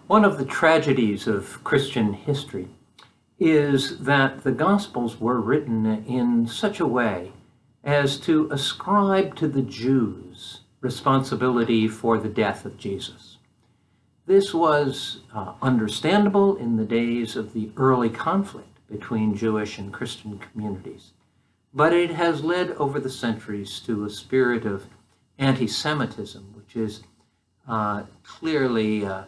One of the tragedies of Christian history is that the Gospels were written in such a way as to ascribe to the Jews responsibility for the death of Jesus. This was understandable in the days of the early conflict between Jewish and Christian communities, but it has led over the centuries to a spirit of anti-Semitism, which is clearly a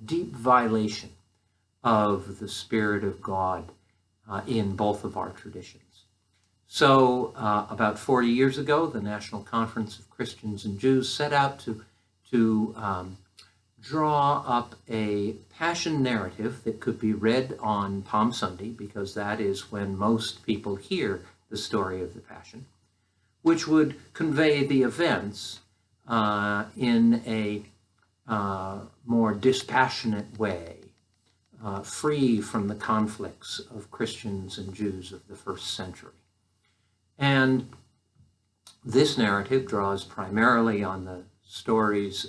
deep violation of the Spirit of God in both of our traditions. So about 40 years ago, the National Conference of Christians and Jews set out to draw up a Passion narrative that could be read on Palm Sunday, because that is when most people hear the story of the Passion, which would convey the events in a more dispassionate way, free from the conflicts of Christians and Jews of the first century. And this narrative draws primarily on the stories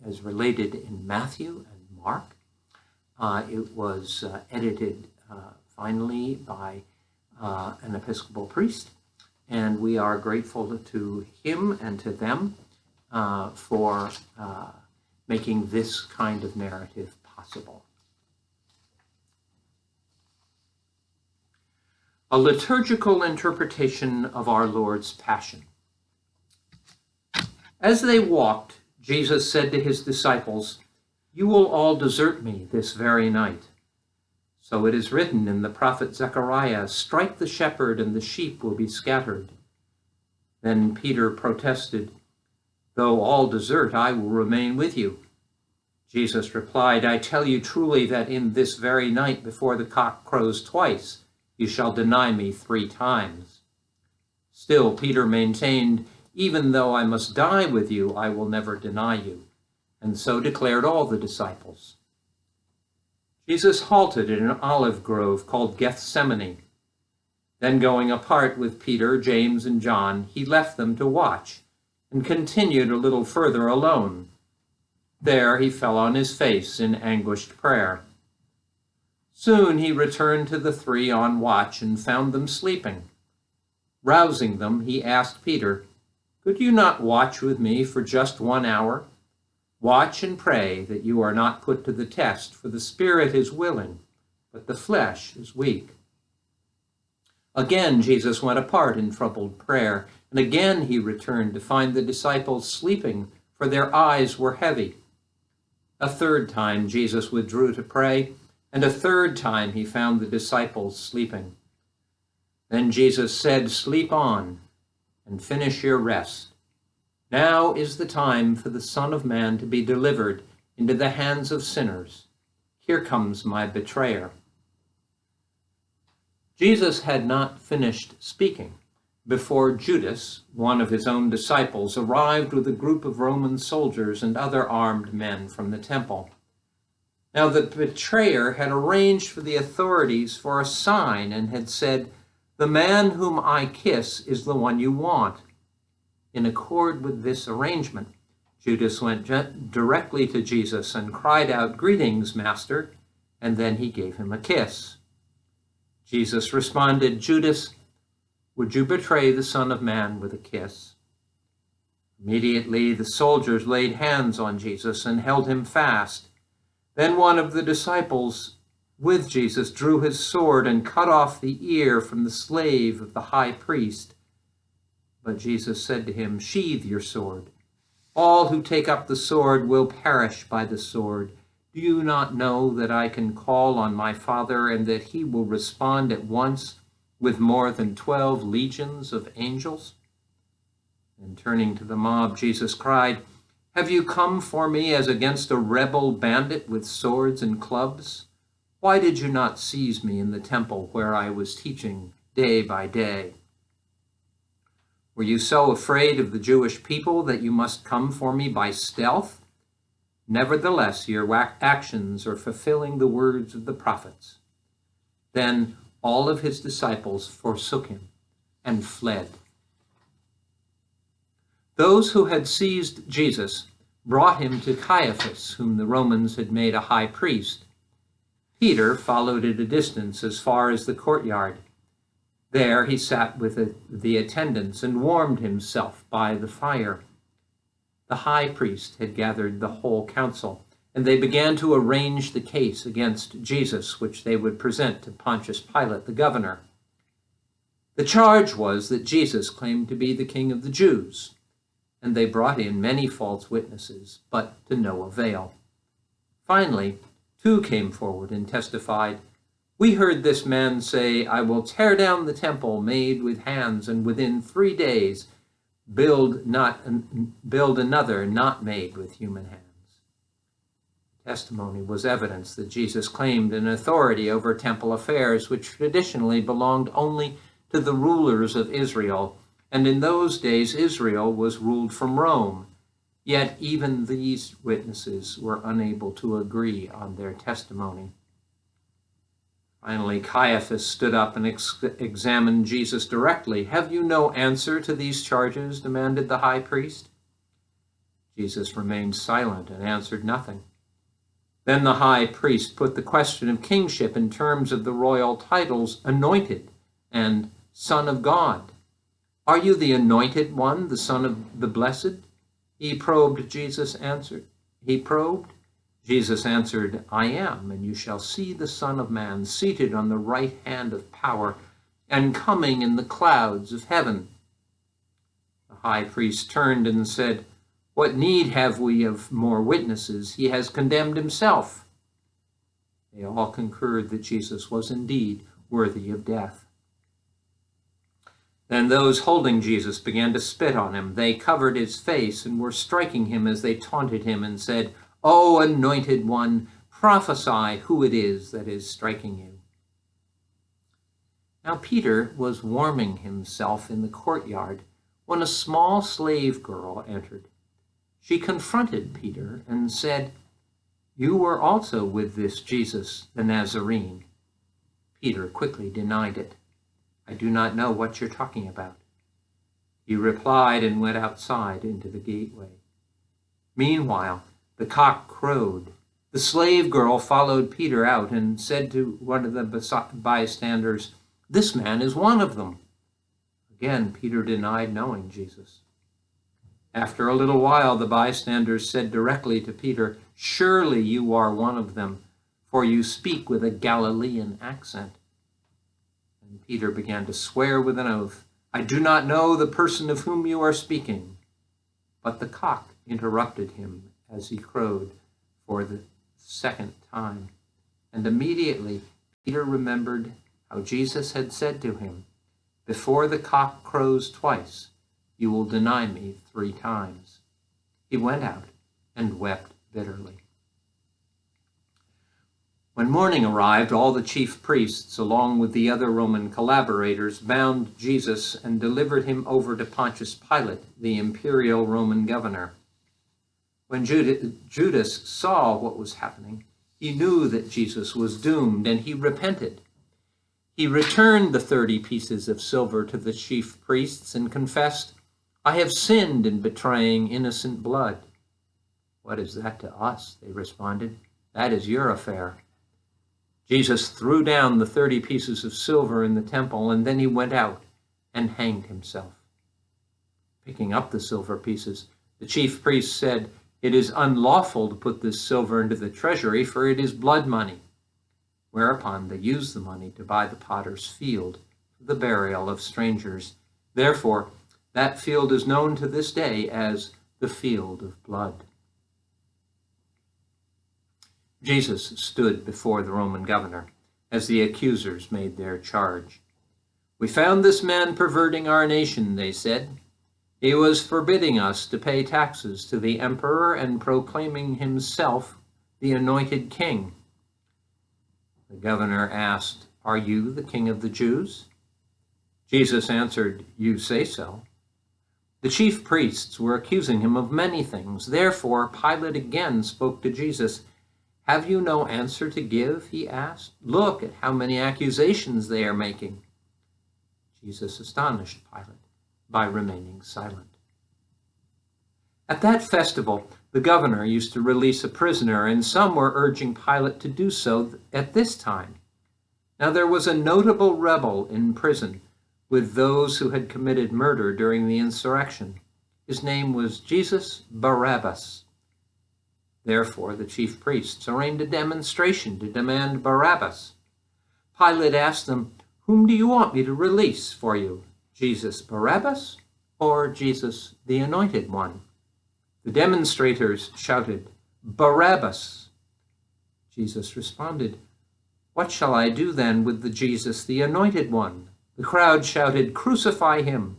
as related in Matthew and Mark. It was edited finally by an Episcopal priest, and we are grateful to him and to them for making this kind of narrative possible. A liturgical interpretation of our Lord's Passion. As they walked, Jesus said to his disciples, "You will all desert me this very night. So it is written in the prophet Zechariah, 'Strike the shepherd and the sheep will be scattered.'" Then Peter protested, "Though all desert, I will remain with you." Jesus replied, "I tell you truly that in this very night before the cock crows twice, you shall deny me 3 times. Still, Peter maintained, "Even though I must die with you, I will never deny you." And so declared all the disciples. Jesus halted in an olive grove called Gethsemane. Then going apart with Peter, James, and John, he left them to watch and continued a little further alone. There he fell on his face in anguished prayer. Soon he returned to the 3 on watch and found them sleeping. Rousing them, he asked Peter, "Could you not watch with me for just 1 hour? Watch and pray that you are not put to the test, for the spirit is willing, but the flesh is weak." Again Jesus went apart in troubled prayer, and again he returned to find the disciples sleeping, for their eyes were heavy. A 3rd time Jesus withdrew to pray, and a 3rd time he found the disciples sleeping. Then Jesus said, "Sleep on and finish your rest. Now is the time for the Son of Man to be delivered into the hands of sinners. Here comes my betrayer." Jesus had not finished speaking before Judas, one of his own disciples, arrived with a group of Roman soldiers and other armed men from the temple. Now the betrayer had arranged for the authorities for a sign and had said, "The man whom I kiss is the one you want." In accord with this arrangement, Judas went directly to Jesus and cried out, "Greetings, Master," and then he gave him a kiss. Jesus responded, "Judas, would you betray the Son of Man with a kiss?" Immediately the soldiers laid hands on Jesus and held him fast. Then one of the disciples with Jesus drew his sword and cut off the ear from the slave of the high priest. But Jesus said to him, "Sheathe your sword. All who take up the sword will perish by the sword. Do you not know that I can call on my Father and that he will respond at once with more than 12 legions of angels?" And turning to the mob, Jesus cried, "Have you come for me as against a rebel bandit with swords and clubs? Why did you not seize me in the temple where I was teaching day by day? Were you so afraid of the Jewish people that you must come for me by stealth? Nevertheless, your actions are fulfilling the words of the prophets." Then all of his disciples forsook him and fled. Those who had seized Jesus brought him to Caiaphas, whom the Romans had made a high priest. Peter followed at a distance as far as the courtyard. There he sat with the attendants and warmed himself by the fire. The high priest had gathered the whole council, and they began to arrange the case against Jesus, which they would present to Pontius Pilate, the governor. The charge was that Jesus claimed to be the king of the Jews, and they brought in many false witnesses, but to no avail. Finally, 2 came forward and testified, "We heard this man say, 'I will tear down the temple made with hands, and within 3 days build another not made with human hands.'" Testimony was evidence that Jesus claimed an authority over temple affairs, which traditionally belonged only to the rulers of Israel, and in those days Israel was ruled from Rome. Yet even these witnesses were unable to agree on their testimony. Finally, Caiaphas stood up and examined Jesus directly. "Have you no answer to these charges?" demanded the high priest. Jesus remained silent and answered nothing. Then the high priest put the question of kingship in terms of the royal titles "anointed" and "Son of God." "Are you the anointed one, the Son of the Blessed?" He probed. Jesus answered, "I am, and you shall see the Son of Man seated on the right hand of power and coming in the clouds of heaven." The high priest turned and said, "What need have we of more witnesses? He has condemned himself." They all concurred that Jesus was indeed worthy of death. Then those holding Jesus began to spit on him. They covered his face and were striking him as they taunted him and said, "O anointed one, prophesy who it is that is striking you." Now Peter was warming himself in the courtyard when a small slave girl entered. She confronted Peter and said, "You were also with this Jesus, the Nazarene." Peter quickly denied it. "I do not know what you're talking about," he replied, and went outside into the gateway. Meanwhile, the cock crowed. The slave girl followed Peter out and said to one of the bystanders, "This man is one of them." Again, Peter denied knowing Jesus. After a little while, the bystanders said directly to Peter, "Surely you are one of them, for you speak with a Galilean accent." And Peter began to swear with an oath, "I do not know the person of whom you are speaking." But the cock interrupted him as he crowed for the 2nd time. And immediately Peter remembered how Jesus had said to him, "Before the cock crows twice, you will deny me 3 times." He went out and wept bitterly. When morning arrived, all the chief priests, along with the other Roman collaborators, bound Jesus and delivered him over to Pontius Pilate, the imperial Roman governor. When Judas saw what was happening, he knew that Jesus was doomed, and he repented. He returned the 30 pieces of silver to the chief priests and confessed, "I have sinned in betraying innocent blood." "What is that to us?" they responded. "That is your affair." Jesus threw down the 30 pieces of silver in the temple, and then he went out and hanged himself. Picking up the silver pieces, the chief priests said, "It is unlawful to put this silver into the treasury, for it is blood money." Whereupon they used the money to buy the potter's field for the burial of strangers. Therefore, that field is known to this day as the Field of Blood. Jesus stood before the Roman governor as the accusers made their charge. "We found this man perverting our nation," they said. "He was forbidding us to pay taxes to the emperor and proclaiming himself the anointed king." The governor asked, "Are you the king of the Jews?" Jesus answered, "You say so." The chief priests were accusing him of many things. Therefore, Pilate again spoke to Jesus. "Have you no answer to give?" he asked. "Look at how many accusations they are making." Jesus astonished Pilate by remaining silent. At that festival, The governor used to release a prisoner, and some were urging Pilate to do so at this time. Now there was a notable rebel in prison with those who had committed murder during the insurrection. His name was Jesus Barabbas. Therefore, the chief priests arranged a demonstration to demand Barabbas. Pilate asked them, "Whom do you want me to release for you, Jesus Barabbas or Jesus the Anointed One?" The demonstrators shouted, "Barabbas!" Jesus responded, "What shall I do then with the Jesus the Anointed One?" The crowd shouted, "Crucify him!"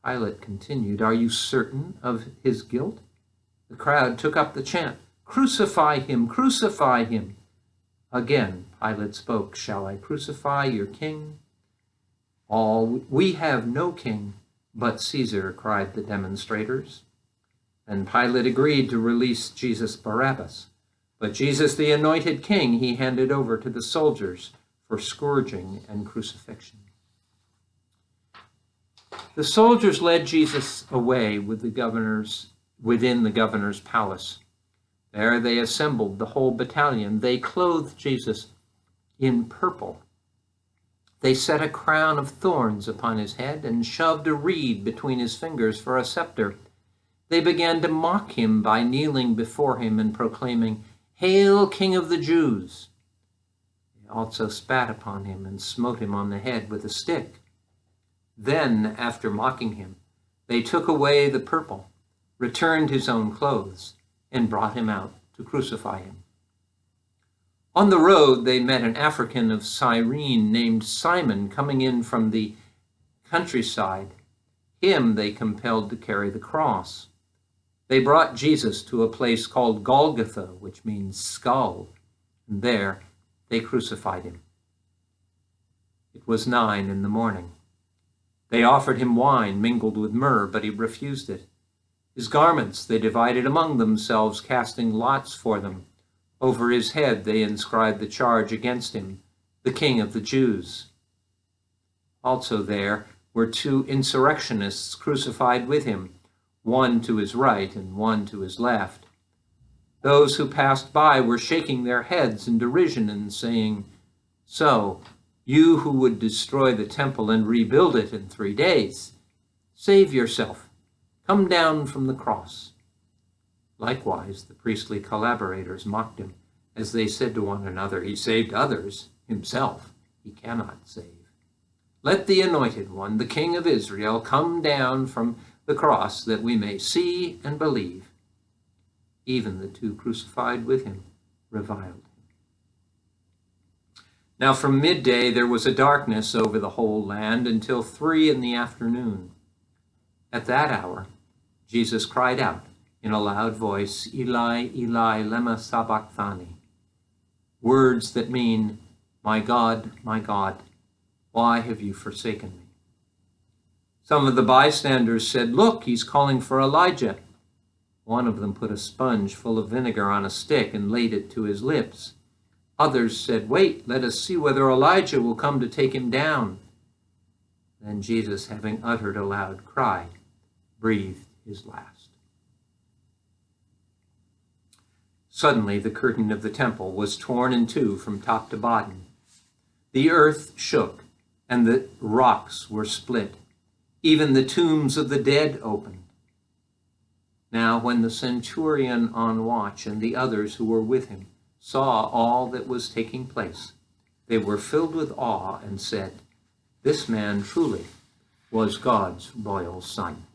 Pilate continued, "Are you certain of his guilt?" The crowd took up the chant, "Crucify him! Crucify him!" Again, Pilate spoke, "Shall I crucify your king?" "We have no king but Caesar," cried the demonstrators. Then Pilate agreed to release Jesus Barabbas, but Jesus the Anointed King he handed over to the soldiers for scourging and crucifixion. The soldiers led Jesus away within the governor's palace. There they assembled the whole battalion. They clothed Jesus in purple. They set a crown of thorns upon his head and shoved a reed between his fingers for a scepter. They began to mock him by kneeling before him and proclaiming, "Hail, King of the Jews!" They also spat upon him and smote him on the head with a stick. Then, after mocking him, they took away the purple, returned his own clothes, and brought him out to crucify him. On the road, they met an African of Cyrene named Simon coming in from the countryside. Him they compelled to carry the cross. They brought Jesus to a place called Golgotha, which means skull, and there they crucified him. It was 9 a.m. They offered him wine mingled with myrrh, but he refused it. His garments they divided among themselves, casting lots for them. Over his head they inscribed the charge against him, "The King of the Jews." Also there were 2 insurrectionists crucified with him, one to his right and one to his left. Those who passed by were shaking their heads in derision and saying, "So, you who would destroy the temple and rebuild it in 3 days, save yourself. Come down from the cross." Likewise, the priestly collaborators mocked him, as they said to one another, "He saved others, himself he cannot save. Let the Anointed One, the King of Israel, come down from the cross that we may see and believe." Even the 2 crucified with him reviled him. Now from midday there was a darkness over the whole land until 3 p.m. At that hour, Jesus cried out in a loud voice, "Eli, Eli, lema sabachthani," words that mean, my God, why have you forsaken me?" Some of the bystanders said, "Look, he's calling for Elijah." One of them put a sponge full of vinegar on a stick and laid it to his lips. Others said, "Wait, let us see whether Elijah will come to take him down." Then Jesus, having uttered a loud cry, breathed his last. Suddenly the curtain of the temple was torn in 2 from top to bottom. The earth shook, and the rocks were split. Even the tombs of the dead opened. Now when the centurion on watch and the others who were with him saw all that was taking place, they were filled with awe and said, "This man truly was God's royal son."